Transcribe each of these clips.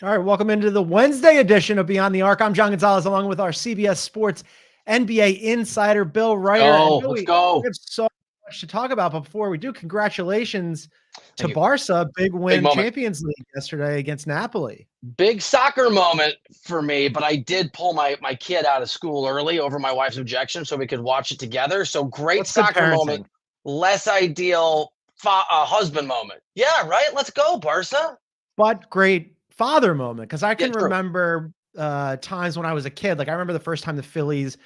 All right, welcome into the Wednesday edition of Beyond the Arc. I'm John Gonzalez, along with our CBS Sports NBA insider, Bill Reiter. And Bill, Let's we go. have so much to talk about, but before we do, congratulations to Thank you. Barca. Big Big win, moment. Champions League yesterday against Napoli. Big soccer moment for me, but I did pull my kid out of school early over my wife's objection so we could watch it together. So great What's good soccer moment, parenting? less ideal husband moment. Yeah, right? Let's go, Barca. But great father moment, because I Yeah, can true. remember times when I was a kid. Like I remember the first time the Phillies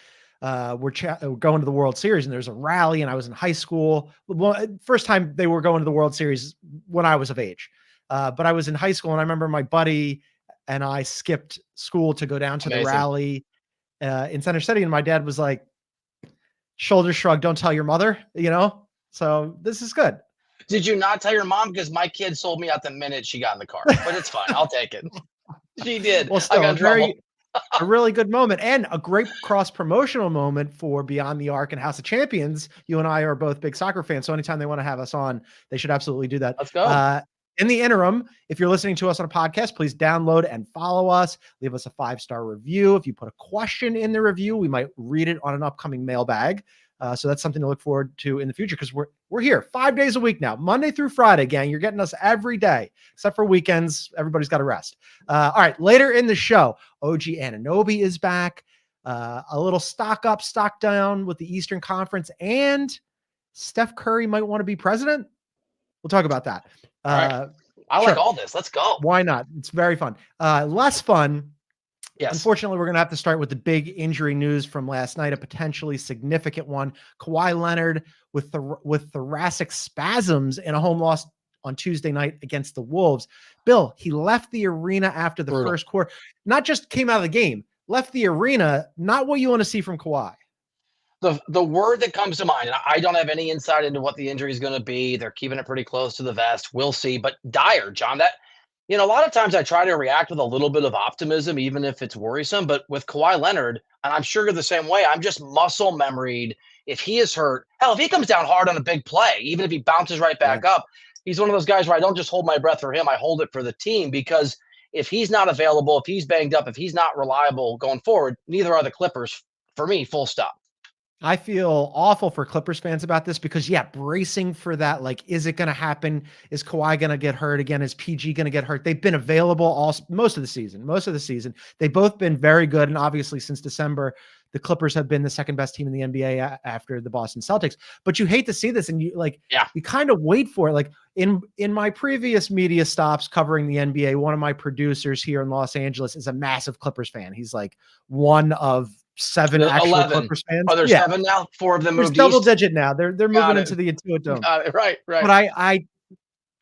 were going to the World Series, and there was a rally, and I was in high school. Well, first time they were going to the World Series when I was of age, but I was in high school, and I remember my buddy and I skipped school to go down to the Amazing. rally in Center City, and my dad was like, "Shoulder shrug, don't tell your mother," you know. So this is good. Did you not tell your mom? Because my kid sold me out the minute she got in the car, but it's fine. I'll take it. She did. Well, I still got in trouble. a really good moment and a great cross promotional moment for Beyond the Arc and House of Champions. You and I are both big soccer fans, so anytime they want to have us on, they should absolutely do that. Let's go. In the interim, if you're listening to us on a podcast, please download and follow us. Leave us a 5-star review. If you put a question in the review, we might read it on an upcoming mailbag. So that's something to look forward to in the future, because we're here 5 days a week now, Monday through Friday, gang. You're getting us every day, except for weekends. Everybody's got to rest. All right, later in the show, OG Anunoby is back. A little stock up, stock down with the Eastern Conference, and Steph Curry might want to be president. We'll talk about that. All right. I like all this. Let's go. Why not? It's very fun. Less fun. Yes. Unfortunately, we're going to have to start with the big injury news from last night, a potentially significant one. Kawhi Leonard with thoracic spasms in a home loss on Tuesday night against the Wolves. Bill, he left the arena after the first quarter. Not just came out of the game, left the arena. Not what you want to see from Kawhi. The word that comes to mind, and I don't have any insight into what the injury is going to be. They're keeping it pretty close to the vest. We'll see. But dire, John, a lot of times I try to react with a little bit of optimism, even if it's worrisome. But with Kawhi Leonard, and I'm sure you're the same way, I'm just muscle memoried. If he is hurt, hell, if he comes down hard on a big play, even if he bounces right back up, he's one of those guys where I don't just hold my breath for him. I hold it for the team, because if he's not available, if he's banged up, if he's not reliable going forward, neither are the Clippers for me, full stop. I feel awful for Clippers fans about this, because bracing for that. Like, is it going to happen? Is Kawhi going to get hurt again? Is PG going to get hurt? They've been available most of the season. They've both been very good. And obviously since December, the Clippers have been the second best team in the NBA after the Boston Celtics. But you hate to see this, and you kind of wait for it. Like in my previous media stops covering the NBA, one of my producers here in Los Angeles is a massive Clippers fan. He's like one of 7 actual 11. Clippers fans. Oh, there's 7 now? 4 of them moved double east? digit now. They're moving into the Intuit Dome. Right. But I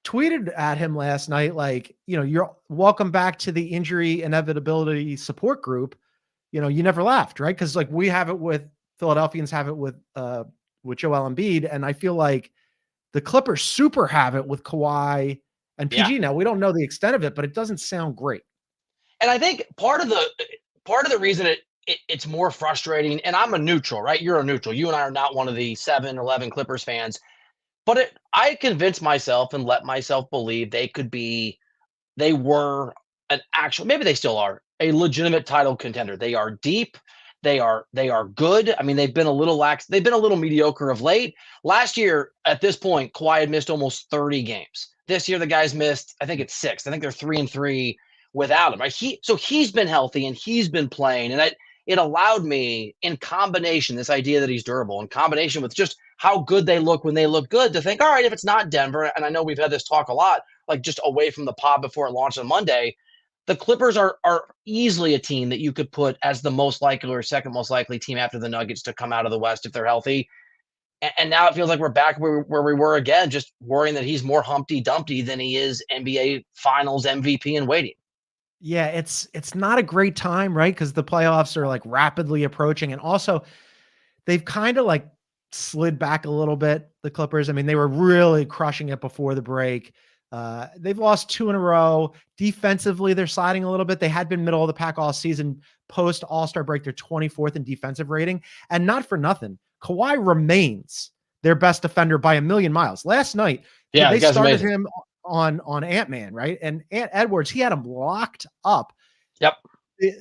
tweeted at him last night, like, you're welcome back to the injury inevitability support group. You never laughed, right? Because like we have it with Philadelphians, have it with Joel Embiid, and I feel like the Clippers super have it with Kawhi and PG. Yeah. Now we don't know the extent of it, but it doesn't sound great. And I think part of the reason it's more frustrating, and I'm a neutral, right? You're a neutral. You and I are not one of the 7, 11 Clippers fans. But I convinced myself and let myself believe they were an actual, maybe they still are, a legitimate title contender. They are deep. They are good. I mean, they've been a little lax. They've been a little mediocre of late. Last year, at this point, Kawhi had missed almost 30 games. This year, the guys missed, I think it's 6. I think they're 3-3 without him. Right? So he's been healthy and he's been playing, and it allowed me, in combination, this idea that he's durable, in combination with just how good they look when they look good, to think, all right, if it's not Denver, and I know we've had this talk a lot, like just away from the pod before it launched on Monday, the Clippers are easily a team that you could put as the most likely or second most likely team after the Nuggets to come out of the West if they're healthy. And now it feels like we're back where we were again, just worrying that he's more Humpty Dumpty than he is NBA Finals MVP in waiting. Yeah, it's not a great time, right? Because the playoffs are like rapidly approaching, and also they've kind of like slid back a little bit, the Clippers. I mean, they were really crushing it before the break. They've lost 2 in a row. Defensively, they're sliding a little bit. They had been middle of the pack all season. Post All-Star break, they're 24th in defensive rating. And not for nothing, Kawhi remains their best defender by a million miles. Last night, they started him on Ant-Man, right? And Ant Edwards, he had him locked up. Yep.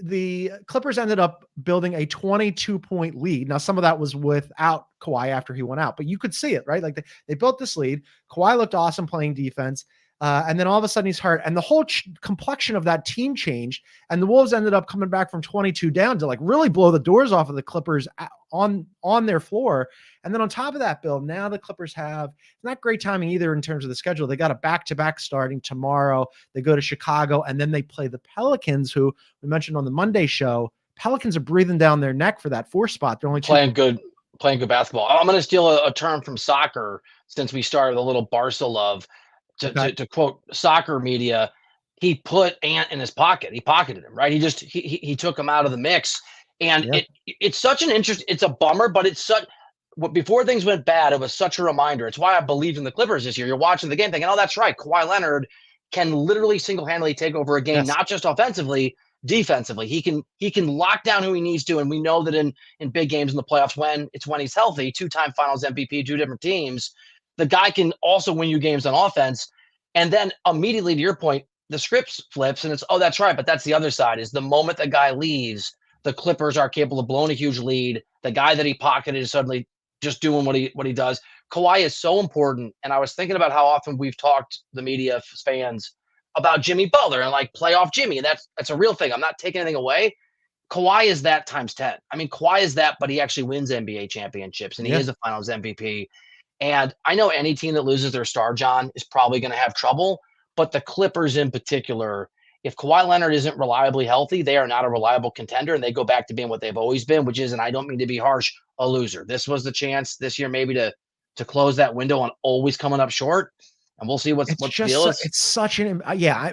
The Clippers ended up building a 22-point lead. Now, some of that was without Kawhi after he went out, but you could see it, right? Like they built this lead. Kawhi looked awesome playing defense. And then all of a sudden he's hurt, and the whole complexion of that team changed. And the Wolves ended up coming back from 22 down to like really blow the doors off of the Clippers on their floor. And then on top of that, Bill, now the Clippers have not great timing either in terms of the schedule. They got a back-to-back starting tomorrow. They go to Chicago, and then they play the Pelicans, who we mentioned on the Monday show. Pelicans are breathing down their neck for that 4th spot. They're only playing good basketball. I'm going to steal a term from soccer since we started a little Barca love. To quote soccer media, he put Ant in his pocket. He pocketed him, right? He took him out of the mix. And it's such an it's a bummer, but it's such, before things went bad, it was such a reminder. It's why I believed in the Clippers this year. You're watching the game thinking, oh, that's right. Kawhi Leonard can literally single-handedly take over a game, not just offensively, defensively. He can lock down who he needs to. And we know that in big games in the playoffs, when he's healthy, 2-time finals MVP, 2 different teams, the guy can also win you games on offense. And then immediately, to your point, the script flips and it's, oh, that's right. But that's the other side, is the moment the guy leaves, the Clippers are capable of blowing a huge lead. The guy that he pocketed is suddenly just doing what he does. Kawhi is so important. And I was thinking about how often we've talked, the media fans, about Jimmy Butler and like playoff Jimmy. And that's a real thing. I'm not taking anything away. Kawhi is that times 10. I mean, Kawhi is that, but he actually wins NBA championships and he is a finals MVP. And I know any team that loses their star, John, is probably going to have trouble. But the Clippers in particular, if Kawhi Leonard isn't reliably healthy, they are not a reliable contender, and they go back to being what they've always been, which is, and I don't mean to be harsh, a loser. This was the chance this year maybe to close that window on always coming up short. And we'll see what the deal is. It's such an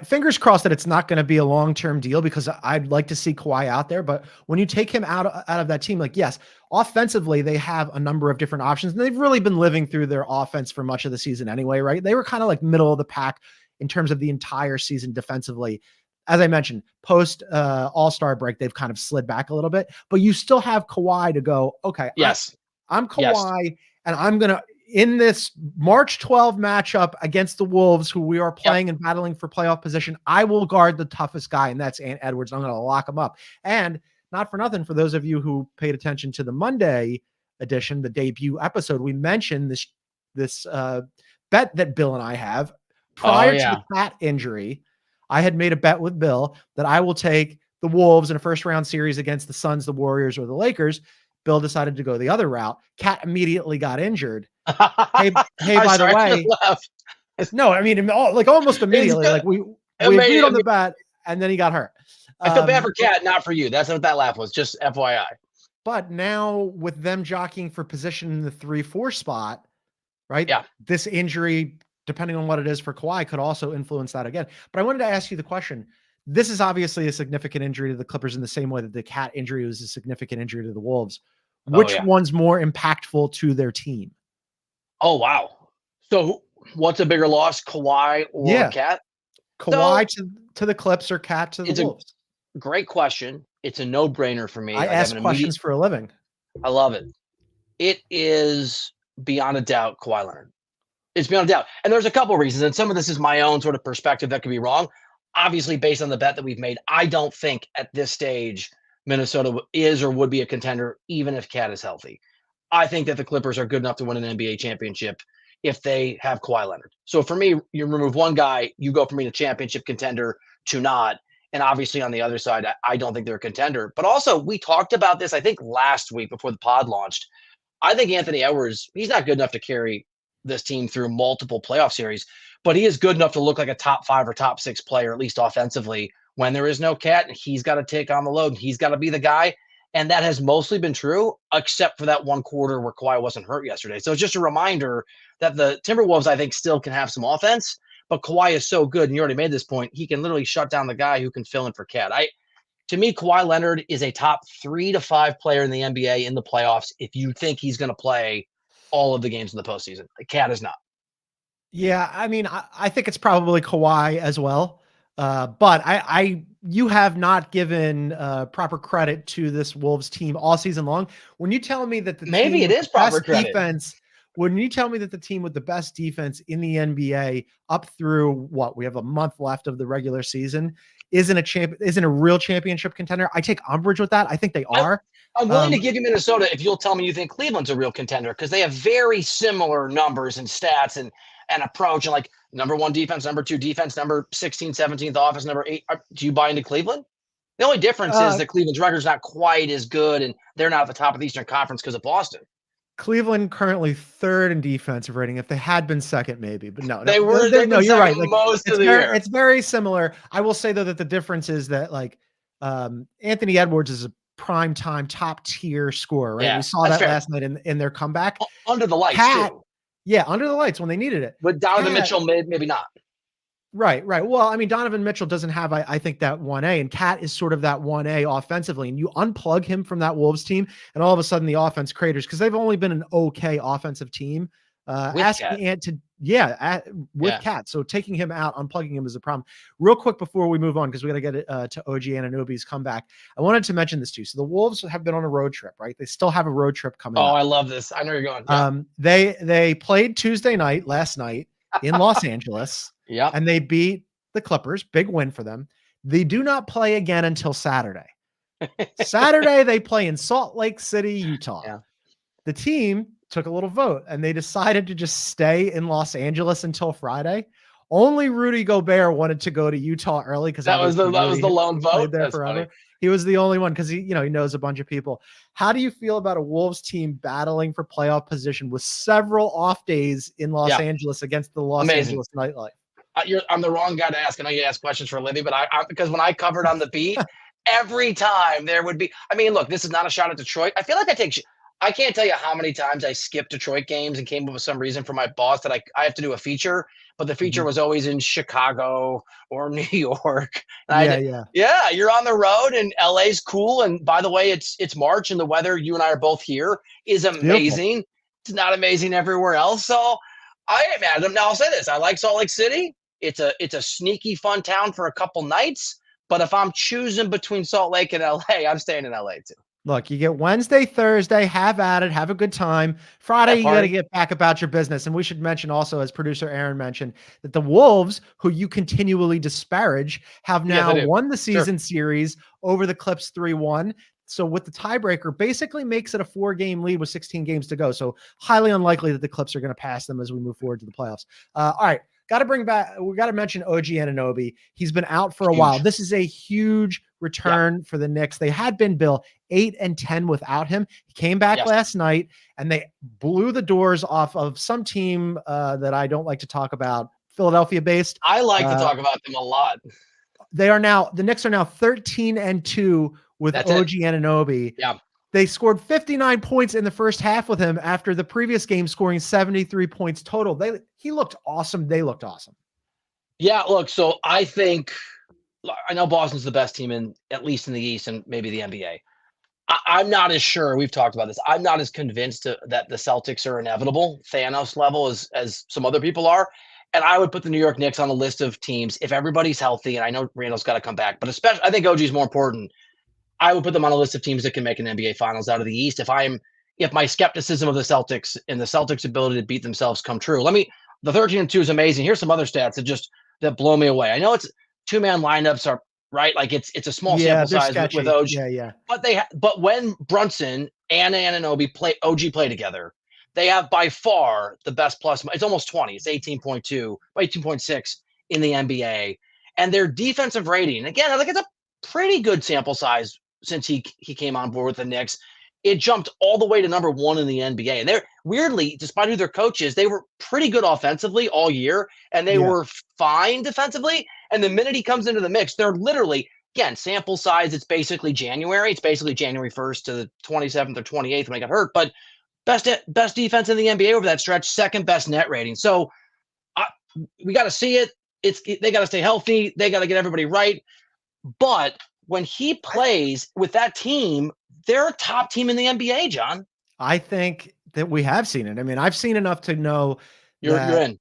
fingers crossed that it's not going to be a long-term deal, because I'd like to see Kawhi out there. But when you take him out of that team, like, yes, offensively they have a number of different options, and they've really been living through their offense for much of the season anyway, right? They were kind of like middle of the pack in terms of the entire season defensively. As I mentioned, post All-Star break, they've kind of slid back a little bit, but you still have Kawhi to go, okay, yes, I'm Kawhi, and I'm going to, in this March 12 matchup against the Wolves, who we are playing and battling for playoff position, I will guard the toughest guy, and that's Ant Edwards. I'm going to lock him up. And not for nothing, for those of you who paid attention to the Monday edition, the debut episode, we mentioned this bet that Bill and I have prior to the Cat injury. I had made a bet with Bill that I will take the Wolves in a first-round series against the Suns, the Warriors, or the Lakers. Bill decided to go the other route. Cat immediately got injured. Hey, by the way, no, I mean, like almost immediately, like we agreed on the bet, and then he got hurt. I feel bad for Cat, not for you. That's what that laugh was, just FYI. But now with them jockeying for position in the 3-4 spot, right? Yeah. This injury, depending on what it is for Kawhi, could also influence that again. But I wanted to ask you the question. This is obviously a significant injury to the Clippers in the same way that the Cat injury was a significant injury to the Wolves. Which one's more impactful to their team? Oh, wow. So what's a bigger loss, Kawhi or Cat? Kawhi to the Clips or Cat to the Wolves? Great question. It's a no-brainer for me. I ask questions for a living. I love it. It is beyond a doubt Kawhi Leonard. It's beyond a doubt. And there's a couple of reasons, and some of this is my own sort of perspective that could be wrong. Obviously, based on the bet that we've made, I don't think at this stage Minnesota is or would be a contender, even if Cat is healthy. I think that the Clippers are good enough to win an NBA championship if they have Kawhi Leonard. So for me, you remove one guy, you go from being a championship contender to not. And obviously on the other side, I don't think they're a contender. But also, we talked about this, I think, last week before the pod launched. I think Anthony Edwards, he's not good enough to carry this team through multiple playoff series, but he is good enough to look like a top 5 or top 6 player, at least offensively, when there is no Cat, and he's got to take on the load, and he's got to be the guy. And that has mostly been true, except for that one quarter where Kawhi wasn't hurt yesterday. So it's just a reminder that the Timberwolves, I think, still can have some offense, but Kawhi is so good, and you already made this point, he can literally shut down the guy who can fill in for Cat. To me, Kawhi Leonard is a top 3 to 5 player in the NBA in the playoffs if you think he's going to play all of the games in the postseason. Cat is not. Yeah, I mean, I think it's probably Kawhi as well. But you have not given proper credit to this Wolves team all season long. When you tell me that maybe it is proper credit. Defense when you tell me that the team with the best defense in the NBA up through what we have a month left of the regular season isn't a real championship contender, I take umbrage with that. I think they are. I'm willing to give you Minnesota if you'll tell me you think Cleveland's a real contender, because they have very similar numbers and stats and approach, and like number 1 defense, number 2 defense, number 16, 17th offense, number 8. Do you buy into Cleveland? The only difference is that Cleveland's record is not quite as good, and they're not at the top of the Eastern Conference because of Boston. Cleveland currently 3rd in defensive rating. If they had been 2nd, maybe, but no, they were. No, you're right. Like, most of the year. It's very similar. I will say though that the difference is that like Anthony Edwards is a prime time top tier scorer, right? Yeah, we saw that last night in their comeback under the lights too. Yeah, under the lights when they needed it. But Donovan Mitchell maybe not. Right. Well, I mean, Donovan Mitchell doesn't have, I think, that 1A, and Cat is sort of that 1A offensively, and you unplug him from that Wolves team, and all of a sudden the offense craters because they've only been an okay offensive team. Asking Ant to, Cat. So taking him out, unplugging him is a problem. Real quick before we move on, because we got to get it to OG Anunoby's comeback. I wanted to mention this too. So the Wolves have been on a road trip, right? They still have a road trip coming up. I love this. I know you're going. Yeah. They played Tuesday night, last night in Los Angeles. Yeah. And they beat the Clippers. Big win for them. They do not play again until Saturday. Saturday, they play in Salt Lake City, Utah. Yeah. The team took a little vote and they decided to just stay in Los Angeles until Friday. Only Rudy Gobert wanted to go to Utah early because that was the lone vote. There forever. Funny. He was the only one because he knows a bunch of people. How do you feel about a Wolves team battling for playoff position with several off days in Los Angeles against the Los Angeles nightlife? I'm the wrong guy to ask. I know you ask questions for a living, but because when I covered on the beat, every time there would be. I mean, look, this is not a shot at Detroit. I feel like I can't tell you how many times I skipped Detroit games and came up with some reason for my boss that I have to do a feature, but the feature was always in Chicago or New York. Yeah, you're on the road and LA's cool. And by the way, it's March and the weather, you and I are both here, is amazing. Beautiful. It's not amazing everywhere else. So I ain't mad at them. Now I'll say this. I like Salt Lake City. It's a sneaky fun town for a couple nights. But if I'm choosing between Salt Lake and LA, I'm staying in LA too. Look, you get Wednesday, Thursday, have at it, have a good time. Friday, you got to get back about your business. And we should mention also, as producer Aaron mentioned, that the Wolves, who you continually disparage, have now won the season series over the Clips 3-1. So with the tiebreaker, basically makes it a 4-game lead with 16 games to go. So highly unlikely that the Clips are going to pass them as we move forward to the playoffs. All right. We got to mention OG Anunoby. He's been out for a while. This is a huge return for the Knicks. They had been, Bill, 8-10 without him. He came back last night and they blew the doors off of some team that I don't like to talk about, Philadelphia based. I like to talk about them a lot. The Knicks are now 13-2 with OG Anunoby. Yeah. They scored 59 points in the first half with him after the previous game scoring 73 points total. He looked awesome. They looked awesome. Yeah, look, so I know Boston's the best team at least in the East and maybe the NBA. I'm not as sure. We've talked about this. I'm not as convinced that the Celtics are inevitable, Thanos level, as some other people are. And I would put the New York Knicks on a list of teams if everybody's healthy. And I know Randall's got to come back, but especially I think OG's more important. I would put them on a list of teams that can make an NBA Finals out of the East. If my skepticism of the Celtics and the Celtics' ability to beat themselves come true. The 13-2 is amazing. Here's some other stats that blow me away. I know it's 2-man lineups are right. Like it's a small sample size with OG. Yeah. But when Brunson and Anunoby OG play together, they have by far the best plus. It's almost 20. It's 18.2, 18.6 in the NBA. And their defensive rating, again, I think it's a pretty good sample size since he came on board with the Knicks. It jumped all the way to number 1 in the NBA. And they're weirdly, despite who their coach is, they were pretty good offensively all year, and they were fine defensively. And the minute he comes into the mix, they're literally, again, sample size, it's basically January. It's basically January 1st to the 27th or 28th when he got hurt. But best defense in the NBA over that stretch, second best net rating. So we got to see it. They got to stay healthy. They got to get everybody right. But when he plays with that team, they're a top team in the NBA, John. I think that we have seen it. I mean, I've seen enough to know you're in.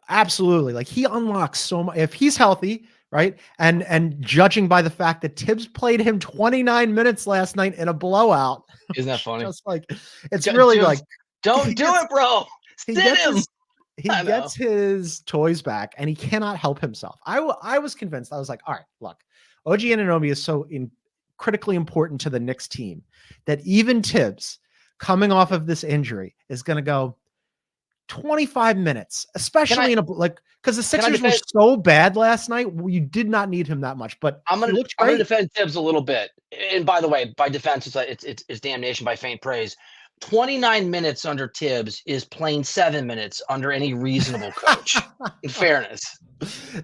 Absolutely. Like he unlocks so much if he's healthy, right? And judging by the fact that Tibbs played him 29 minutes last night in a blowout. Isn't that funny? Just like it's really like Don't do it, bro. Sit him. He gets his toys back, and he cannot help himself. I was convinced. I was like, all right, look, OG Anunoby is so critically important to the Knicks team that even Tibbs, coming off of this injury, is going to go 25 minutes, especially because the Sixers were so bad last night. You did not need him that much, but I'm going to defend Tibbs a little bit. And by the way, by defense, it's damnation by faint praise. 29 minutes under Tibbs is playing 7 minutes under any reasonable coach. In fairness,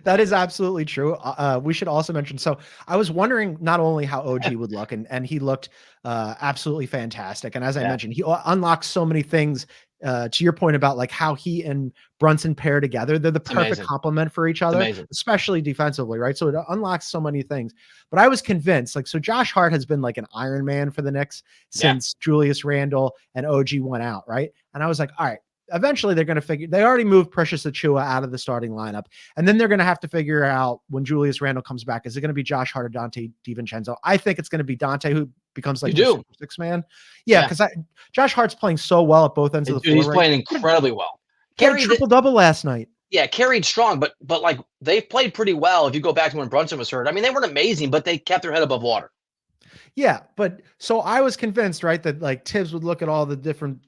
that is absolutely true. We should also mention. So I was wondering not only how OG would look, and he looked absolutely fantastic. And as I mentioned, he unlocks so many things. To your point about like how he and Brunson pair together, they're the perfect complement for each other, especially defensively, right? So it unlocks so many things. But I was convinced, so Josh Hart has been like an Iron Man for the Knicks since Julius Randle and OG went out, right? And I was like, all right, eventually they're going to they already moved Precious Achiuwa out of the starting lineup. And then they're going to have to figure out when Julius Randle comes back, is it going to be Josh Hart or Dante DiVincenzo? I think it's going to be who becomes like the six man. Yeah. Cause Josh Hart's playing so well at both ends of the floor. He's playing incredibly well. Carried triple-double last night. Yeah. Carried strong, but like they played pretty well. If you go back to when Brunson was hurt, I mean, they weren't amazing, but they kept their head above water. Yeah. But so I was convinced, right, that like Tibbs would look at all the different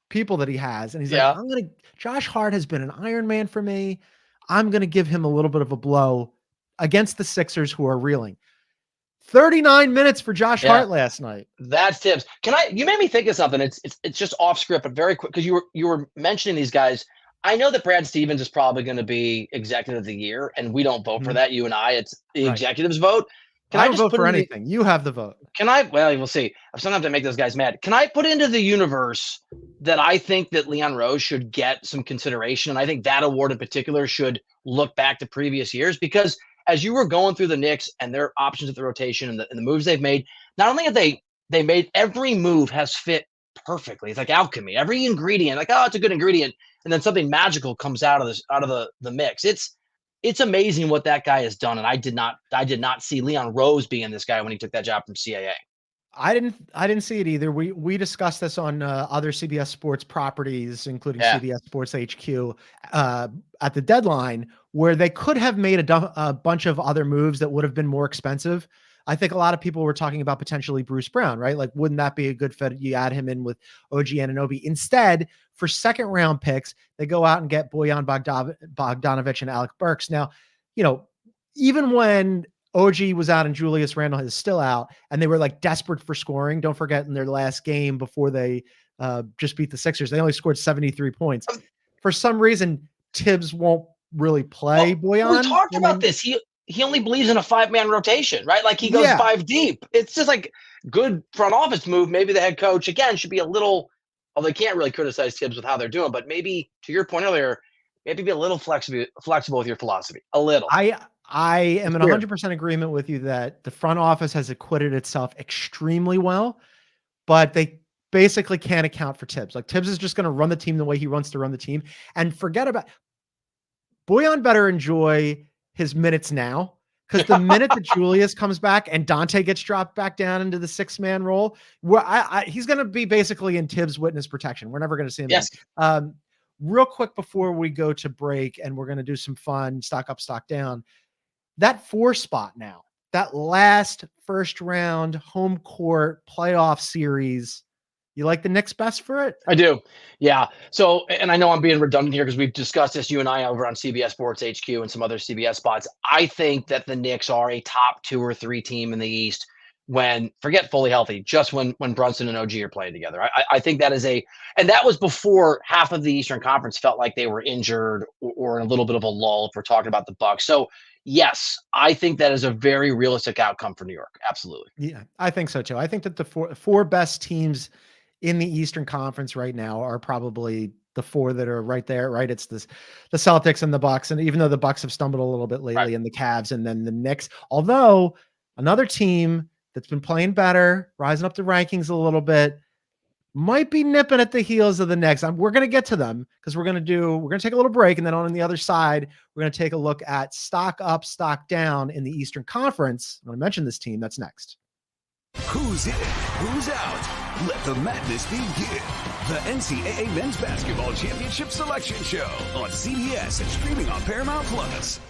people that he has, and he's like, Josh Hart has been an Iron Man for me. I'm going to give him a little bit of a blow against the Sixers, who are reeling. 39 minutes for Josh Hart last night. That's Tibbs. You made me think of something. It's just off script, but very quick, because you were mentioning these guys. I know that Brad Stevens is probably going to be executive of the year, and we don't vote for that. You and I, it's the executives vote. I don't vote for anything. You have the vote. Well, we'll see. Sometimes I make those guys mad. Can I put into the universe that I think that Leon Rose should get some consideration? And I think that award in particular should look back to previous years, because as you were going through the Knicks and their options at the rotation and the moves they've made, not only have they made every move has fit perfectly. It's like alchemy. Every ingredient, like, oh, it's a good ingredient, and then something magical comes out of the mix. It's amazing what that guy has done, and I did not see Leon Rose being this guy when he took that job from CAA. I didn't see it either. We discussed this on other CBS Sports properties, including CBS Sports HQ, at the deadline, where they could have made a bunch of other moves that would have been more expensive. I think a lot of people were talking about potentially Bruce Brown, right? Like, wouldn't that be a good fit? You add him in with OG Anunoby. Instead, for second round picks, they go out and get Bojan Bogdanovic and Alec Burks. Now, even when OG was out and Julius Randle is still out, and they were like desperate for scoring. Don't forget, in their last game before they just beat the Sixers, they only scored 73 points. For some reason, Tibbs won't really play Bojan. We talked about this. He only believes in a 5-man rotation, right? Like, he goes 5 deep. It's just like good front office move. Maybe the head coach, again, should be a little, although they can't really criticize Tibbs with how they're doing, but maybe, to your point earlier, maybe be a little flexible with your philosophy. A little. I am in 100% agreement with you that the front office has acquitted itself extremely well, but they basically can't account for Tibbs. Like, Tibbs is just going to run the team the way he wants to run the team, and forget about Bojan. Better enjoy his minutes now, because the minute that Julius comes back and Dante gets dropped back down into the 6-man role, where he's going to be basically in Tibbs' witness protection. We're never going to see him. Yes. Real quick before we go to break, and we're going to do some fun stock up, stock down. That 4 spot now, that last first round home court playoff series, you like the Knicks best for it? I do. Yeah. So, and I know I'm being redundant here because we've discussed this, you and I, over on CBS Sports HQ and some other CBS spots. I think that the Knicks are a top 2 or 3 team in the East when, forget fully healthy, just when Brunson and OG are playing together. I think that is and that was before half of the Eastern Conference felt like they were injured or in a little bit of a lull, if we're talking about the Bucks. So, yes, I think that is a very realistic outcome for New York. Absolutely. Yeah, I think so too. I think that the four best teams in the Eastern Conference right now are probably the 4 that are right there, right? It's the Celtics and the Bucks. And even though the Bucks have stumbled a little bit lately, and the Cavs, and then the Knicks, although another team that's been playing better, rising up the rankings a little bit, might be nipping at the heels of the Knicks. We're going to get to them, because we're going to take a little break. And then on the other side, we're going to take a look at stock up, stock down in the Eastern Conference. I'm going to mention this team. That's next. Who's in? Who's out? Let the madness begin. The NCAA Men's Basketball Championship Selection Show on CBS and streaming on Paramount Plus.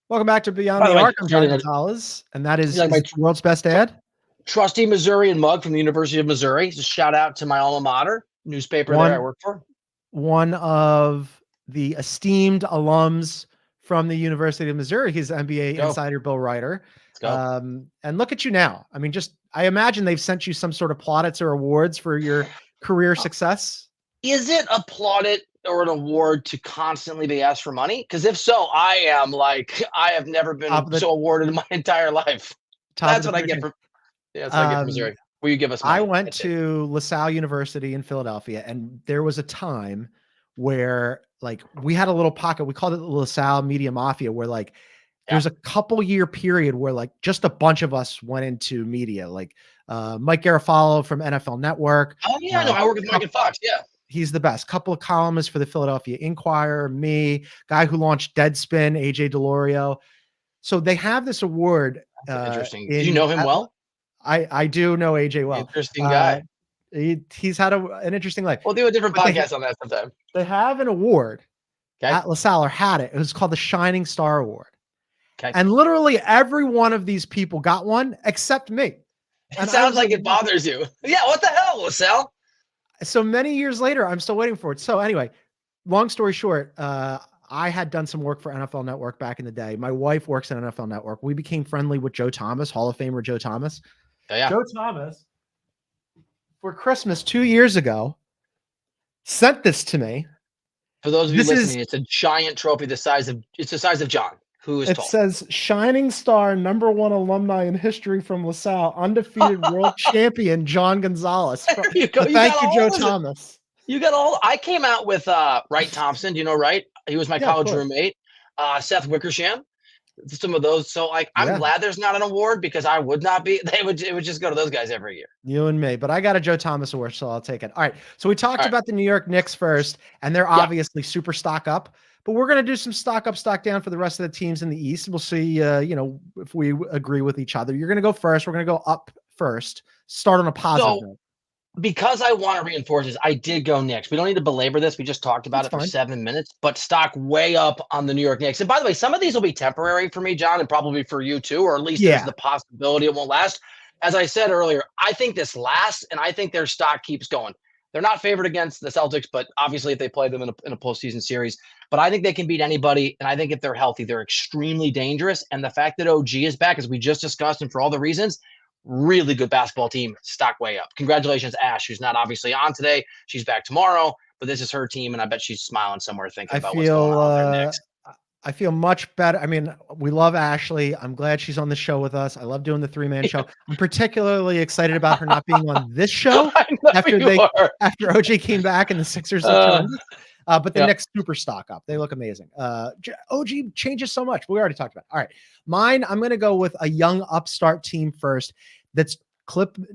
Welcome back to Beyond By the the way, Arc. I'm John Gonzalez, and that is Yeah, my- the world's best ad. Trusty Missourian mug from the University of Missouri. Just shout out to my alma mater, newspaper there I work for. One of the esteemed alums from the University of Missouri. He's NBA Insider Bill Ryder. And look at you now. I mean, I imagine they've sent you some sort of plaudits or awards for your career success. Is it a plaudit or an award to constantly be asked for money? Because if so, I have never been so awarded in my entire life. That's what I get from. Yeah, that's what I get from Missouri. Will you give us money? I went to LaSalle University in Philadelphia, and there was a time where we had a little pocket. We called it the LaSalle Media Mafia, where there's a couple year period where just a bunch of us went into media, Mike Garofalo from NFL Network. Oh yeah, I work with Mike and Fox. Yeah. He's the best. Couple of columnists for the Philadelphia Inquirer, me, guy who launched Deadspin, AJ DeLorio. So they have this award. Interesting. Do you know him well? I do know AJ well. Interesting guy. He's had an interesting life. We'll do a different podcast on that sometime. They have an award at LaSalle, or had it. It was called the Shining Star Award. Okay. And literally every one of these people got one except me. It sounds like it bothers you. Yeah, what the hell, LaSalle? So many years later, I'm still waiting for it. So anyway, long story short, I had done some work for NFL Network back in the day. My wife works at NFL Network. We became friendly with Joe Thomas, Hall of Famer Joe Thomas. Yeah. Joe Thomas, for Christmas 2 years ago, sent this to me. For those of you listening, it's a giant trophy the size of John. It says Shining Star #1 alumni in history from LaSalle, undefeated world champion John Gonzalez. There you go. Thank you, Joe Thomas. You got all. I came out with Wright Thompson. Do you know Wright? He was my college roommate. Seth Wickersham. Some of those. So I'm glad there's not an award, because I would not be. It would just go to those guys every year. You and me. But I got a Joe Thomas award, so I'll take it. All right. So we talked about the New York Knicks first, and they're obviously super stock up. But we're going to do some stock up, stock down for the rest of the teams in the East. We'll see, if we agree with each other. You're going to go first. We're going to go up first. Start on a positive note. Because I want to reinforce this, I did go Knicks. We don't need to belabor this. We just talked about it for 7 minutes. But stock way up on the New York Knicks. And by the way, some of these will be temporary for me, John, and probably for you too, or at least there's the possibility it won't last. As I said earlier, I think this lasts, and I think their stock keeps going. They're not favored against the Celtics, but obviously if they play them in a postseason series. But I think they can beat anybody, and I think if they're healthy, they're extremely dangerous. And the fact that OG is back, as we just discussed, and for all the reasons, really good basketball team, stock way up. Congratulations, Ash, who's not obviously on today. She's back tomorrow, but this is her team, and I bet she's smiling somewhere thinking about what's going on there next. I feel much better. I mean, we love Ashley. I'm glad she's on the show with us. I love doing the 3-man show. I'm particularly excited about her not being on this show after OG came back and the Sixers. But the Knicks super stock up. They look amazing. OG changes so much. We already talked about it. All right. Mine, I'm going to go with a young upstart team first. That's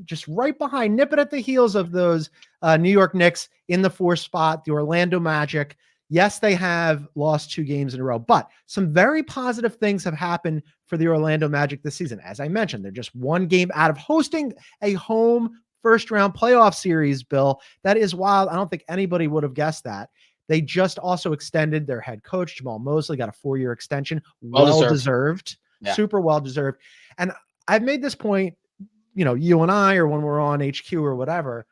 just right behind, nipping at the heels of those New York Knicks in the 4th spot, the Orlando Magic. Yes, they have lost 2 games in a row, but some very positive things have happened for the Orlando Magic this season. As I mentioned, they're just 1 game out of hosting a home first-round playoff series, Bill. That is wild. I don't think anybody would have guessed that. They just also extended their head coach, Jamal Mosley, got a 4-year extension. Well-deserved. Super well-deserved. And I've made this point, you and I, or when we're on HQ or whatever,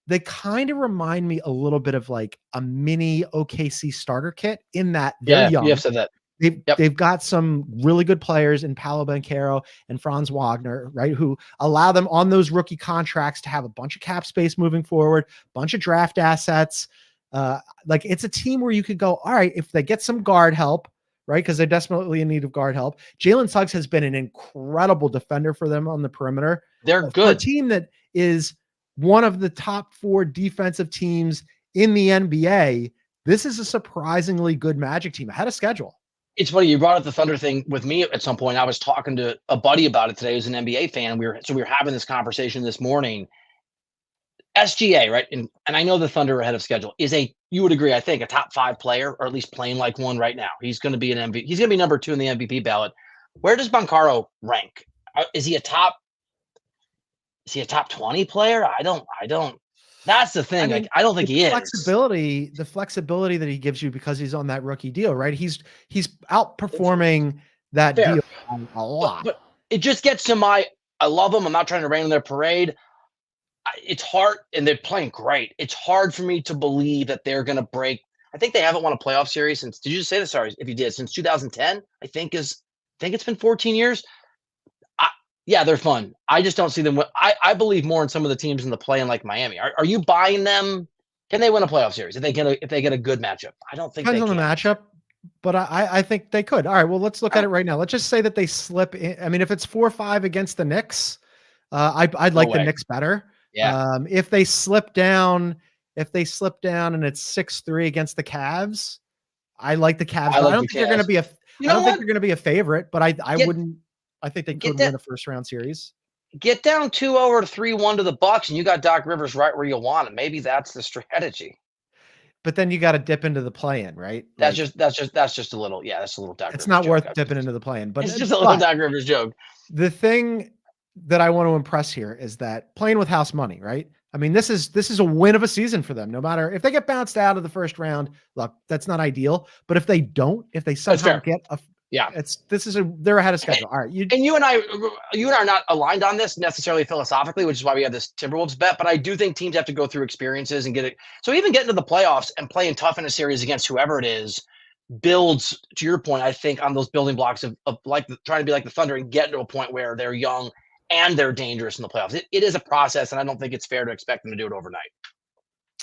they kind of remind me a little bit of like a mini OKC starter kit in that they're young. You have said that. They've got some really good players in Paolo Banchero and Franz Wagner, right, who allow them on those rookie contracts to have a bunch of cap space moving forward, bunch of draft assets. It's a team where you could go, all right, if they get some guard help, right, because they're desperately in need of guard help. Jalen Suggs has been an incredible defender for them on the perimeter. They're good. For a team that is one of the top 4 defensive teams in the NBA, this is a surprisingly good Magic team ahead of schedule. It's funny you brought up the Thunder thing with me at some point. I was talking to a buddy about it today who's an NBA fan. We were having this conversation this morning. SGA, right? And I know the Thunder ahead of schedule is you would agree, I think, a top 5 player, or at least playing like one right now. He's going to be an MVP. He's going to be number 2 in the MVP ballot. Where does Banchero rank? Is he a top is he a top 20 player? I don't. That's the thing. Like, I don't think he is. The flexibility that he gives you because he's on that rookie deal, right? He's outperforming that Fair. deal a lot. But it just gets to I love them. I'm not trying to rain on their parade. It's hard, and they're playing great. It's hard for me to believe that they're going to break. I think they haven't won a playoff series since. Did you just say this? Sorry, if you did, since 2010. I think it's been 14 years. Yeah, they're fun. I just don't see them. I believe more in some of the teams in the play-in, like Miami. Are you buying them? Can they win a playoff series if they get a good matchup? I don't think Depends they on the matchup, but I think they could. All right, well, let's look at it right now. Let's just say that they slip in. I mean, if it's 4-5 against the Knicks, I'd like the Knicks better. Yeah. If they slip down and it's 6-3 against the Cavs, I like the Cavs. I don't think they're going to be I don't think they're going to be a favorite, but I wouldn't. I think they could win a first round series. Get down 2-0 or 3-1 to the Bucks, and you got Doc Rivers right where you want him. Maybe that's the strategy. But then you got to dip into the play-in, right? That's just a little. Yeah, that's a little Doc. It's not worth dipping into the play-in, but it's just a little Doc Rivers joke. The thing that I want to impress here is that playing with house money, right? I mean, this is a win of a season for them. No matter if they get bounced out of the first round, look, that's not ideal. But if they don't, if they somehow get a they're ahead of schedule. All right. You and I are not aligned on this necessarily philosophically, which is why we have this Timberwolves bet. But I do think teams have to go through experiences and get it. So even getting to the playoffs and playing tough in a series against whoever it is builds, to your point, I think, on those building blocks of like trying to be like the Thunder and get to a point where they're young and they're dangerous in the playoffs. It is a process, and I don't think it's fair to expect them to do it overnight.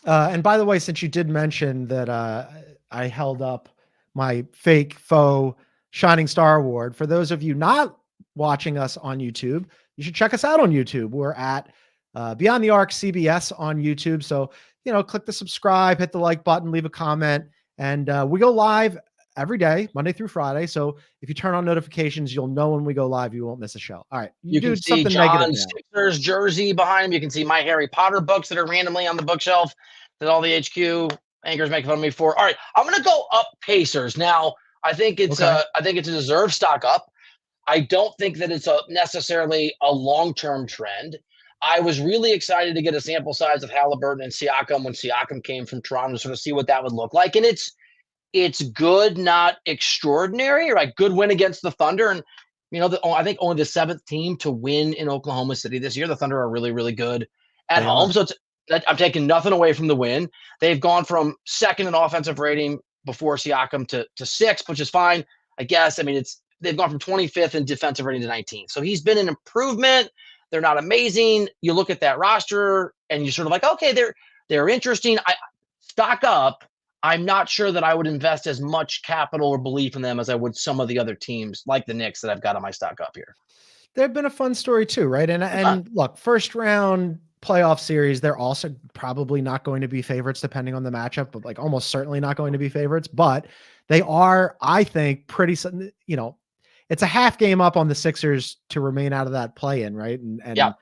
And by the way, since you did mention that I held up my faux Shining Star Award. For those of you not watching us on YouTube, you should check us out on YouTube. We're at Beyond the Arc CBS on YouTube. So, click the subscribe, hit the like button, leave a comment. And we go live every day, Monday through Friday. So if you turn on notifications, you'll know when we go live. You won't miss a show. All right. You can see John's Sixers jersey behind him. You can see my Harry Potter books that are randomly on the bookshelf that all the HQ anchors make fun of me for. All right. I'm going to go up Pacers. Now, I think it's a deserved stock up. I don't think that it's necessarily a long-term trend. I was really excited to get a sample size of Halliburton and Siakam when Siakam came from Toronto to sort of see what that would look like. And it's good, not extraordinary, right? Good win against the Thunder. And, I think only the 7th team to win in Oklahoma City this year. The Thunder are really, really good at home. So I'm taking nothing away from the win. They've gone from 2nd in offensive rating before Siakam to 6th, which is fine, I guess. I mean, they've gone from 25th in defensive rating to 19th. So he's been an improvement. They're not amazing. You look at that roster and you're sort of like, okay, they're interesting. I stock up. I'm not sure that I would invest as much capital or belief in them as I would some of the other teams like the Knicks that I've got on my stock up here. They've been a fun story too, right? And look, first round playoff series, they're also probably not going to be favorites depending on the matchup, but like almost certainly not going to be favorites, but they are, I think, pretty, it's a half game up on the Sixers to remain out of that play-in, right? And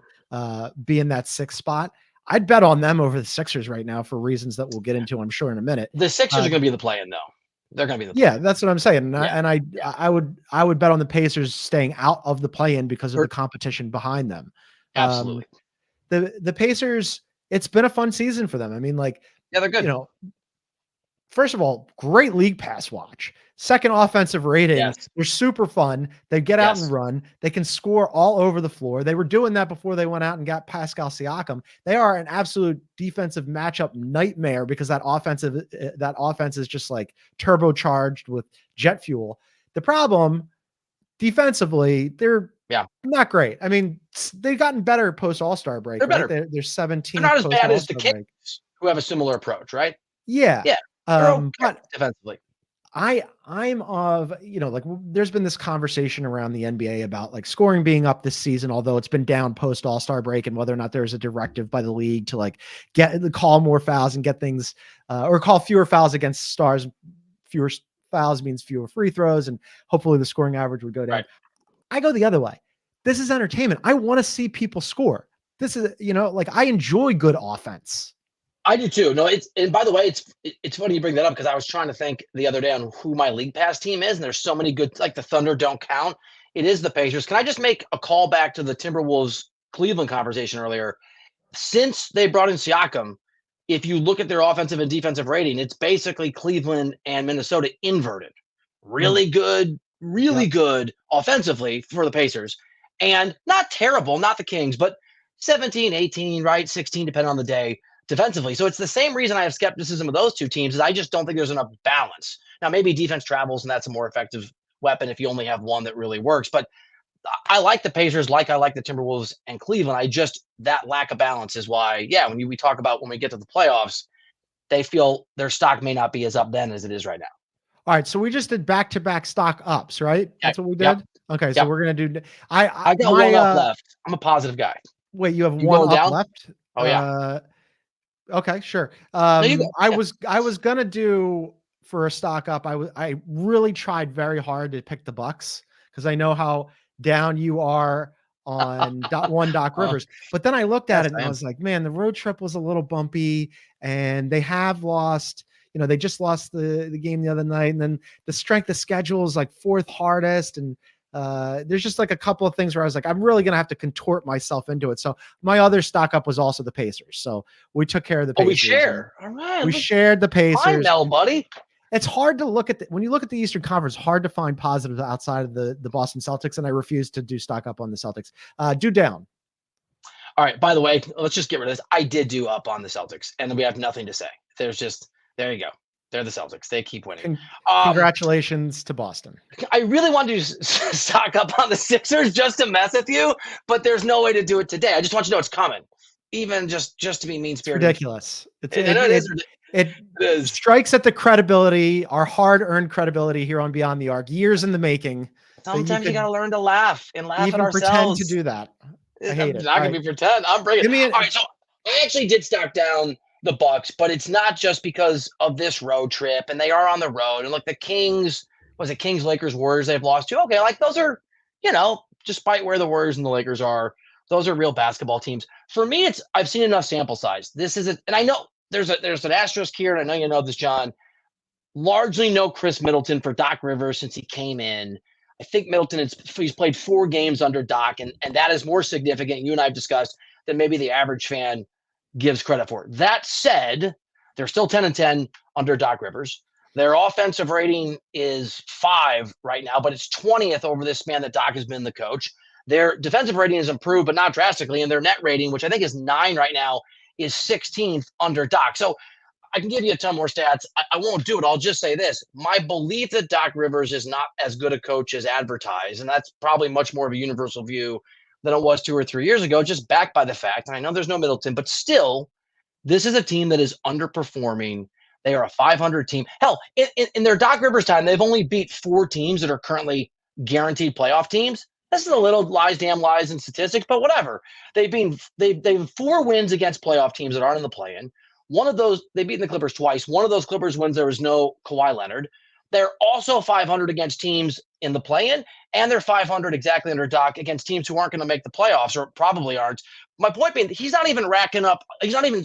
be in that 6th spot. I'd bet on them over the Sixers right now for reasons that we'll get into, I'm sure, in a minute. The Sixers are going to be the play-in though. They're going to be the play-in. Yeah, that's what I'm saying. I would bet on the Pacers staying out of the play-in because of the competition behind them. Absolutely. The Pacers, it's been a fun season for them. I mean, they're good. First of all, great league pass watch. 2nd offensive rating. Yes. They're super fun. They get out and run. They can score all over the floor. They were doing that before they went out and got Pascal Siakam. They are an absolute defensive matchup nightmare because that offense is just like turbocharged with jet fuel. The problem defensively, they're not great. I mean, they've gotten better post All-Star break. They're better. They're 17. They're not as bad as the Knicks, who have a similar approach, right? Yeah. Yeah. But defensively, I'm of, there's been this conversation around the NBA about scoring being up this season, although it's been down post All-Star break, and whether or not there's a directive by the league to call more fouls and get things or call fewer fouls against stars. Fewer fouls means fewer free throws, and hopefully the scoring average would go down. Right. I go the other way. This is entertainment. I want to see people score. This is, I enjoy good offense. I do too. No, and by the way, it's funny you bring that up because I was trying to think the other day on who my league pass team is, and there's so many good, like the Thunder don't count. It is the Pacers. Can I just make a call back to the Timberwolves Cleveland conversation earlier. Since they brought in Siakam, if you look at their offensive and defensive rating, it's basically Cleveland and Minnesota inverted. Really good, really good offensively for the Pacers. And not terrible, not the Kings, but 17, 18, right? 16, depending on the day defensively. So it's the same reason I have skepticism of those two teams is I just don't think there's enough balance. Now, maybe defense travels and that's a more effective weapon if you only have one that really works. But I like the Pacers, like I like the Timberwolves and Cleveland. That lack of balance is why, when we talk about when we get to the playoffs, they feel their stock may not be as up then as it is right now. All right, so we just did back-to-back stock ups, right? That's what we did? Yep. Okay, so we're going to do – I got one up left. I'm a positive guy. Wait, you have one up left? Oh, yeah. Okay, sure. No, I was going to do for a stock up, I really tried very hard to pick the Bucks because I know how down you are on Doc Rivers. But then I looked at it and I was like, man, the road trip was a little bumpy and they have lost – they just lost the game the other night, and then the strength of schedule is like fourth hardest. And there's just like a couple of things where I was like, I'm really going to have to contort myself into it. So my other stock up was also the Pacers. So we took care of the Pacers. We share. All right. We shared the Pacers. Fine, Mel, buddy. It's hard to look at when you look at the Eastern Conference, hard to find positives outside of the Boston Celtics. And I refuse to do stock up on the Celtics. Do down. All right. By the way, let's just get rid of this. I did do up on the Celtics, and then we have nothing to say. There you go. They're the Celtics. They keep winning. Congratulations to Boston. I really wanted to stock up on the Sixers just to mess with you, but there's no way to do it today. I just want you to know it's coming, even just to be mean-spirited. Ridiculous. It is. Strikes at the credibility, our hard-earned credibility here on Beyond the Arc. Years in the making. Sometimes you got to learn to laugh and laugh at ourselves. Pretend to do that. I hate it. Not going to be pretend. I'm bringing it. All right, so I actually did stock down the Bucks, but it's not just because of this road trip, and they are on the road. And look, the Kings, Lakers, Warriors, they've lost to. Okay, like those are, despite where the Warriors and the Lakers are, those are real basketball teams. For me, I've seen enough sample size. This is it, and I know there's an asterisk here, and I know you know this, John. Largely no Chris Middleton for Doc Rivers since he came in. I think Middleton he's played 4 games under Doc, and that is more significant. You and I have discussed than maybe the average fan gives credit for. That said, they're still 10-10 under Doc Rivers. Their offensive rating is 5 right now, but it's 20th over this span that Doc has been the coach. Their defensive rating has improved, but not drastically, and their net rating, which I think is 9 right now, is 16th under Doc. So I can give you a ton more stats. I won't do it. I'll just say this. My belief that Doc Rivers is not as good a coach as advertised, and that's probably much more of a universal view than it was 2 or 3 years ago, just backed by the fact, and I know there's no Middleton, but still, this is a team that is underperforming. They are a 500 team. Hell, in their Doc Rivers time, they've only beat 4 teams that are currently guaranteed playoff teams. This is a little damn lies in statistics, but whatever. They've 4 wins against playoff teams that aren't in the play-in. One of those, they've beaten the Clippers twice. One of those Clippers wins, there was no Kawhi Leonard. They're also 500 against teams in the play-in, and they're 500 exactly under Doc against teams who aren't going to make the playoffs or probably aren't. My point being, he's not even racking up. He's not even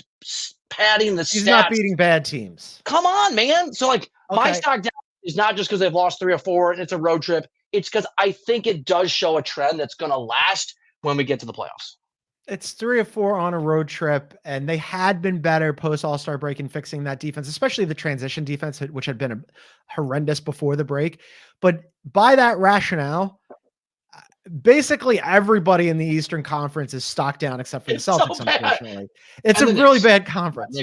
padding the stats. He's not beating bad teams. Come on, man. So, my stock down is not just because they've lost 3 or 4 and it's a road trip. It's because I think it does show a trend that's going to last when we get to the playoffs. It's 3 or 4 on a road trip, and they had been better post All-Star break in fixing that defense, especially the transition defense, which had been horrendous before the break. But by that rationale, basically everybody in the Eastern Conference is stocked down except for the Celtics, so unfortunately. It's a really bad conference.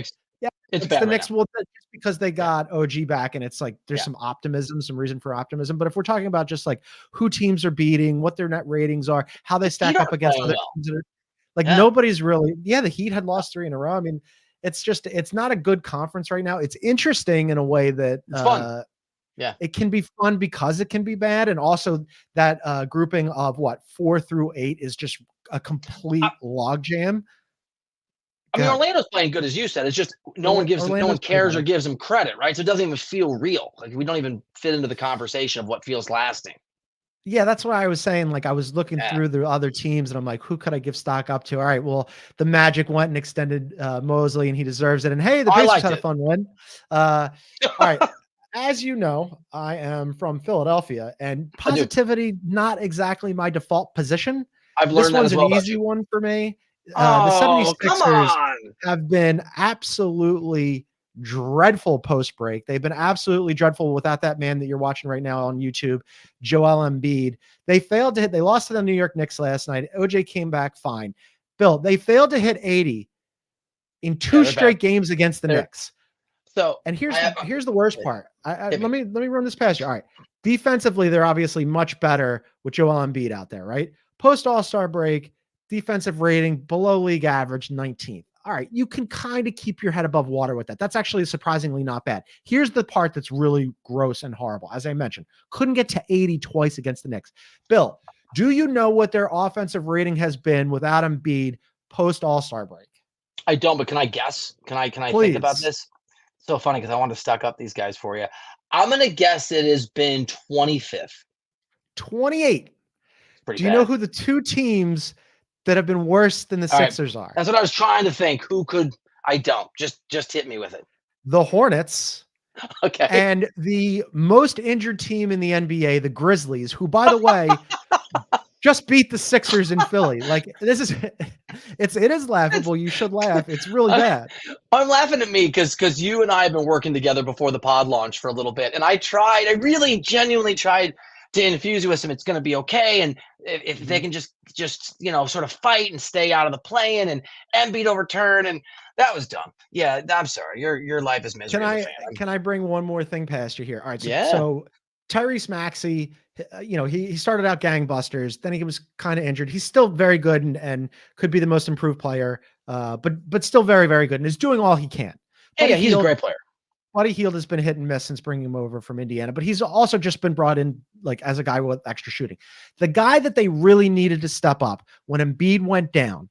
It's bad the Knicks will just because they got OG back, and it's like there's some optimism, some reason for optimism. But if we're talking about just like who teams are beating, what their net ratings are, how they stack up against other teams that are nobody's really, the Heat had lost 3 in a row. I mean, it's not a good conference right now. It's interesting in a way that it's fun. It can be fun because it can be bad. And also that grouping of 4 through 8 is just a complete logjam. I mean, Orlando's playing good, as you said. It's just no one cares or gives them credit, right? So it doesn't even feel real. Like we don't even fit into the conversation of what feels lasting. Yeah, that's what I was saying. Like I was looking through the other teams and I'm like, who could I give stock up to? All right, well, the Magic went and extended Mosley and he deserves it. And hey, the Pacers had a fun win. All right. As you know, I am from Philadelphia and positivity, not exactly my default position. I've This learned that one's as well an about easy you. one for me. The Oh, come 76ers on. have been absolutely dreadful post break. They've been absolutely dreadful without that man that you're watching right now on YouTube, Joel Embiid. They lost to the New York Knicks last night. OJ came back fine. Bill, they failed to hit 80 in two they're straight bad. games against the Knicks. So And here's the worst part. Hit Let me run this past you. All right. Defensively, they're obviously much better with Joel Embiid out there, right? Post All-Star break, defensive rating below league average, 19th. All right, you can kind of keep your head above water with that. That's actually surprisingly not bad. Here's the part that's really gross and horrible. As I mentioned, couldn't get to 80 twice against the Knicks. Bill, do you know what their offensive rating has been without Embiid post All-Star break? I don't, but can I guess? Can I think about this? So funny because I want to stack up these guys for you. I'm gonna guess it has been 25th. 28. Pretty Do you bad. know who the two teams that have been worse than the Sixers are? That's what I was trying to think. Who could? I don't. Just hit me with it. The Hornets. Okay. And the most injured team in the NBA, the Grizzlies, who, by the way, just beat the Sixers in Philly. Like, it is laughable. You should laugh. It's really bad. I'm laughing at me because you and I have been working together before the pod launch for a little bit, and I really genuinely tried to infuse you with some. It's going to be okay, and if they can just sort of fight and stay out of the play-in and Embiid overturn, and that was dumb. Yeah, I'm sorry. Your life is misery. Can I bring one more thing past you here? All right. So Tyrese Maxey, he started out gangbusters. Then he was kind of injured. He's still very good and could be the most improved player, but still very, very good and is doing all he can. Yeah, he's a great player. Buddy Hield has been hit and miss since bringing him over from Indiana, but he's also just been brought in like as a guy with extra shooting. The guy that they really needed to step up when Embiid went down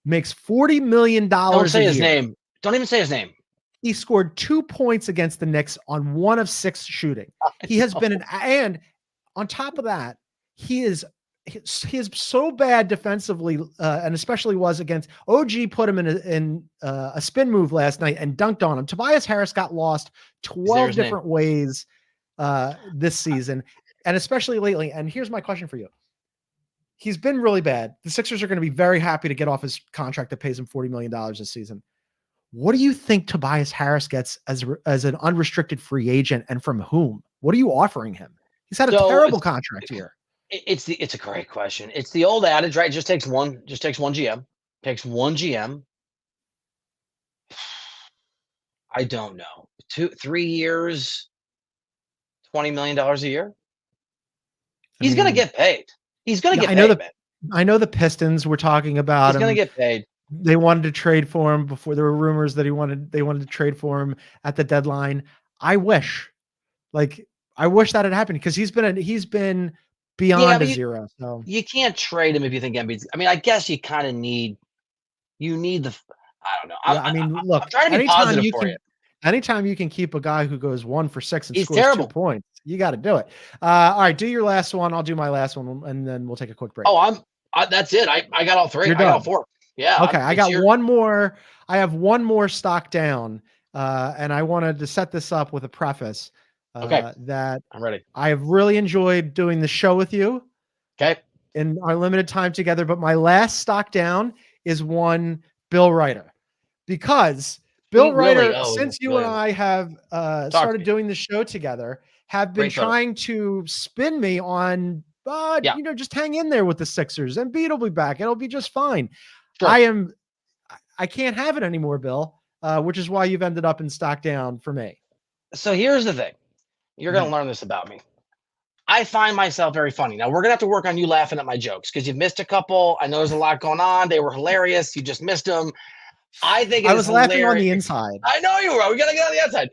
makes $40 million. Don't say his name. Don't even say his name. He scored 2 points against the Knicks on 1 of 6 shooting. He has been and on top of that, he is so bad defensively, and especially was against OG. Put him in a spin move last night and dunked on him. Tobias Harris got lost 12 different ways this season, and especially lately. And here's my question for you. He's been really bad. The Sixers are going to be very happy to get off his contract that pays him $40 million this season. What do you think Tobias Harris gets as an unrestricted free agent, and from whom? What are you offering him? He's had a terrible contract here. It's a great question. It's the old adage, right? It just takes one GM. Takes one GM. I don't know. 3 years, $20 million a year. He's going to get paid. He's going to get paid. I know the Pistons were talking about him. He's going to get paid. They wanted to trade for him before. There were rumors that they wanted to trade for him at the deadline. I wish that had happened because he's been beyond a zero. So you can't trade him if you think Embiid's. I mean, I guess you kind of need the. I don't know. Look, I'm trying to be positive for you. Anytime you can keep a guy who goes 1 for 6 and He's scores terrible. 2 points, you got to do it. All right, do your last one. I'll do my last one, and then we'll take a quick break. Oh, that's it. I got all 3. I got all 4. Yeah. Okay, I got one more. I have one more stock down, and I wanted to set this up with a preface. That I'm ready. I have really enjoyed doing the show with you. Okay. In our limited time together, but my last stock down is one Bill Ryder, because Bill Ryder, since you and I have started doing the show together, have been trying to spin me on, just hang in there with the Sixers. Embiid will be back. It'll be just fine. Sure. I can't have it anymore, Bill, which is why you've ended up in stock down for me. So here's the thing. You're going to learn this about me. I find myself very funny. Now, we're going to have to work on you laughing at my jokes because you've missed a couple. I know there's a lot going on. They were hilarious. You just missed them. I think I was laughing on the inside. I know you were. We got to get on the outside.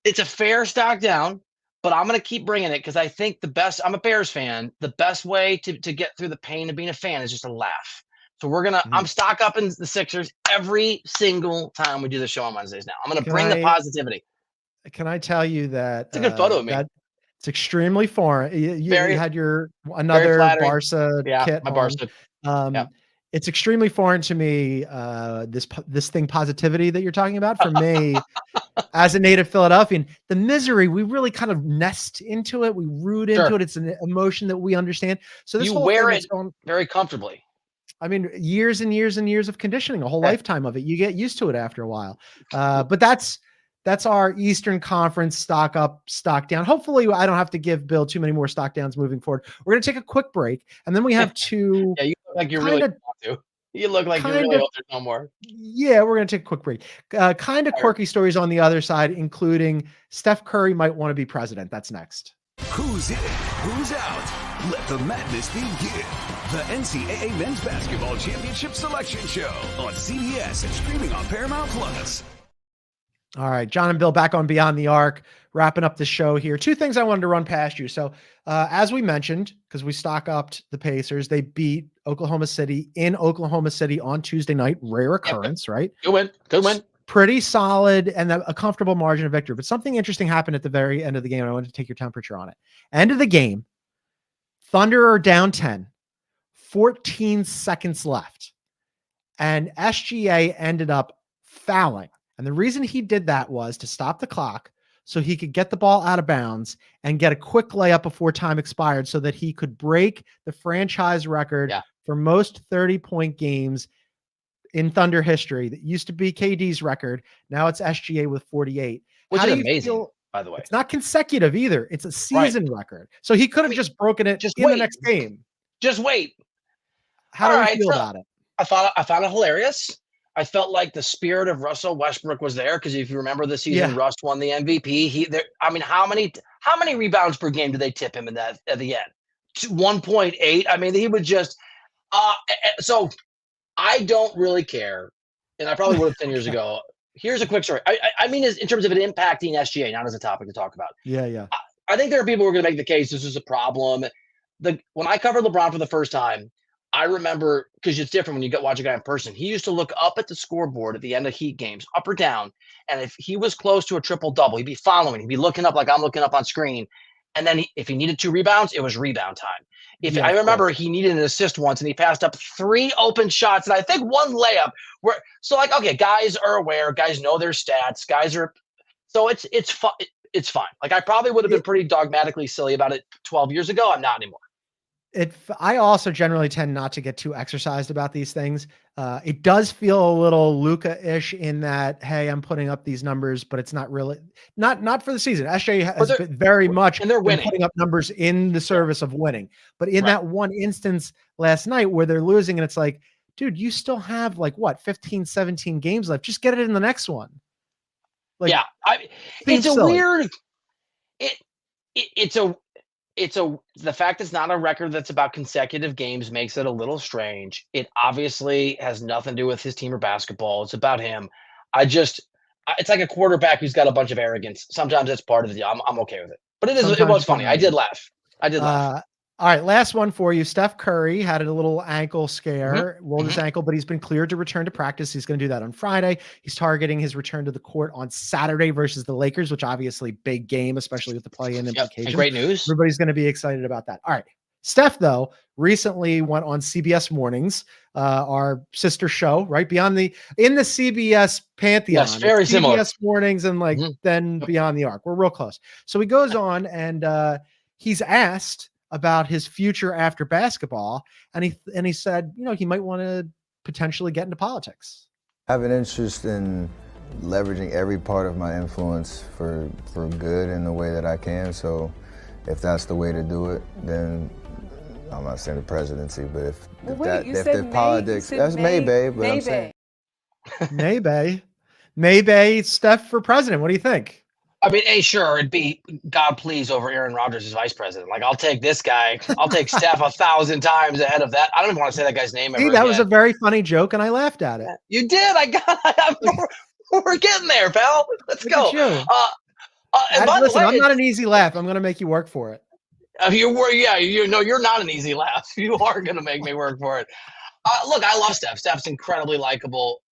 It's a fair stock down, but I'm going to keep bringing it because I think I'm a Bears fan. The best way to get through the pain of being a fan is just to laugh. So I'm stock up in the Sixers every single time we do the show on Wednesdays now. I'm going to bring the positivity. Can I tell you that it's a good photo of me? It's extremely foreign. You had another Barca kit. My Barca. It's extremely foreign to me. This thing positivity that you're talking about. For me, as a native Philadelphian, the misery, we really kind of nest into it. We root into Sure. it. It's an emotion that we understand. So this You whole wear thing it that's going, very comfortably. I mean, years and years and years of conditioning, a whole lifetime of it. You get used to it after a while. But that's our Eastern Conference stock up, stock down. Hopefully, I don't have to give Bill too many more stock downs moving forward. We're going to take a quick break, and then we have two. Yeah, you look like you kinda, really want to. You look like you really hope there's no more. Yeah, we're going to take a quick break. Kind of quirky stories on the other side, including Steph Curry might want to be president. That's next. Who's in? Who's out? Let the madness begin. The NCAA Men's Basketball Championship Selection Show on CBS and streaming on Paramount Plus. All right, John and Bill back on Beyond the Arc, wrapping up the show here. Two things I wanted to run past you. So as we mentioned, because we stock upped the Pacers, they beat Oklahoma City in Oklahoma City on Tuesday night. Rare occurrence, right? Good win. Good win. Pretty solid and a comfortable margin of victory. But something interesting happened at the very end of the game, and I wanted to take your temperature on it. End of the game, Thunder are down 10, 14 seconds left. And SGA ended up fouling. And the reason he did that was to stop the clock so he could get the ball out of bounds and get a quick layup before time expired so that he could break the franchise record for most 30-point games in Thunder history. That used to be KD's record. Now it's SGA with 48. Which is amazing, by the way. It's not consecutive either. It's a season record. So he could have just broken it in the next game. Just wait. How do you feel about it? I found it hilarious. I felt like the spirit of Russell Westbrook was there because if you remember the season, Russ won the MVP. How many rebounds per game did they tip him in that at the end? 1.8. I mean, he would just. So I don't really care, and I probably would have 10 years ago. Here's a quick story. I mean, in terms of it impacting SGA, not as a topic to talk about. Yeah. I think there are people who are going to make the case this is a problem. When I covered LeBron for the first time, I remember, because it's different when you watch a guy in person. He used to look up at the scoreboard at the end of Heat games, up or down, and if he was close to a triple-double, he'd be following. He'd be looking up like I'm looking up on screen. And then if he needed 2 rebounds, it was rebound time. I remember he needed an assist once, and he passed up 3 open shots, and I think 1 layup. Okay, guys are aware. Guys know their stats. So it's fun. It's fine. Like, I probably would have been pretty dogmatically silly about it 12 years ago. I'm not anymore. I also generally tend not to get too exercised about these things. It does feel a little Luka-ish in that, hey, I'm putting up these numbers, but it's not really not for the season. SJ has been very much and they're winning, putting up numbers in the service of winning. But in that one instance last night where they're losing, and it's like, dude, you still have 15, 17 games left. Just get it in the next one. It's a weird. The fact it's not a record that's about consecutive games makes it a little strange. It obviously has nothing to do with his team or basketball. It's about him. It's like a quarterback who's got a bunch of arrogance. Sometimes that's part of the deal. I'm okay with it. But it was funny. I did laugh. All right, last one for you. Steph Curry had a little ankle scare, rolled his ankle, but he's been cleared to return to practice. He's going to do that on Friday. He's targeting his return to the court on Saturday versus the Lakers, which obviously big game, especially with the play-in implications. And great news. Everybody's going to be excited about that. All right. Steph, though, recently went on CBS Mornings, our sister show, right? In the CBS pantheon. Yes, very similar. CBS Mornings and then Beyond the Arc. We're real close. So he goes on and he's asked about his future after basketball. And he said, he might want to potentially get into politics. I have an interest in leveraging every part of my influence for good in the way that I can. So if that's the way to do it, then I'm not saying the presidency, but if the politics, that's maybe, but I'm saying. Maybe Steph for president. What do you think? I mean, sure, it'd be God please over Aaron Rodgers as vice president. Like, I'll take this guy. I'll take Steph 1,000 times ahead of that. I don't even want to say that guy's name. That was a very funny joke, and I laughed at it. You did. We're getting there, pal. Let's go. Listen, I'm not an easy laugh. I'm going to make you work for it. You're not an easy laugh. You are going to make me work for it. Look, I love Steph. Steph's incredibly likable.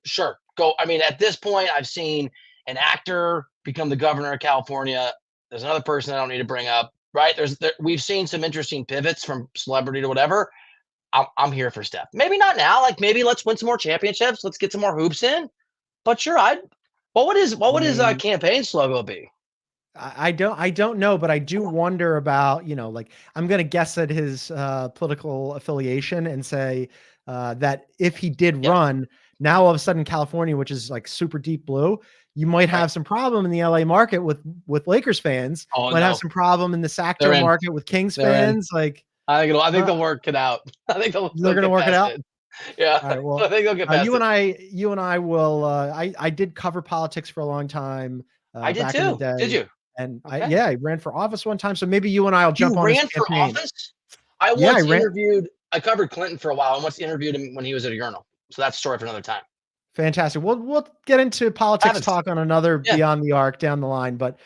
Sure, go. I mean, at this point, I've seen an actor become the governor of California. There's another person I don't need to bring up, right? We've seen some interesting pivots from celebrity to whatever. I'm here for Steph. Maybe not now. Maybe let's win some more championships. Let's get some more hoops in. But sure, What would his campaign slogan be? I don't know, but I do wonder about, like, I'm going to guess at his political affiliation and say that if he did run, now all of a sudden California, which is like super deep blue, you might have some problem in the LA market with Lakers fans. Might have some problem in the Sacramento market with Kings fans. Like, I think they'll work it out. I think they're going to work it out. Yeah. All right, well, I think they'll get past you and I will. I did cover politics for a long time. I did back too. in the day. Did you? And I ran for office one time. So maybe you and I will jump on You his ran for campaign. office? I covered Clinton for a while. I once interviewed him when he was at a urinal. So that's a story for another time. Fantastic. We'll get into politics talk on another Beyond the Arc down the line. But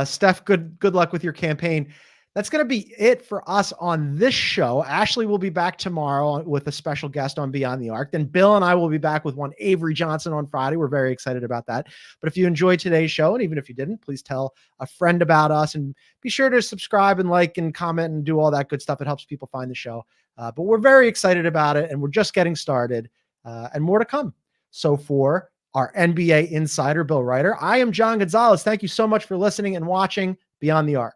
Steph, good luck with your campaign. That's going to be it for us on this show. Ashley will be back tomorrow with a special guest on Beyond the Arc. Then Bill and I will be back with one Avery Johnson on Friday. We're very excited about that. But if you enjoyed today's show, and even if you didn't, please tell a friend about us and be sure to subscribe and like and comment and do all that good stuff. It helps people find the show. But we're very excited about it, and we're just getting started, and more to come. So for our NBA insider, Bill Ryder, I am John Gonzalez. Thank you so much for listening and watching Beyond the Arc.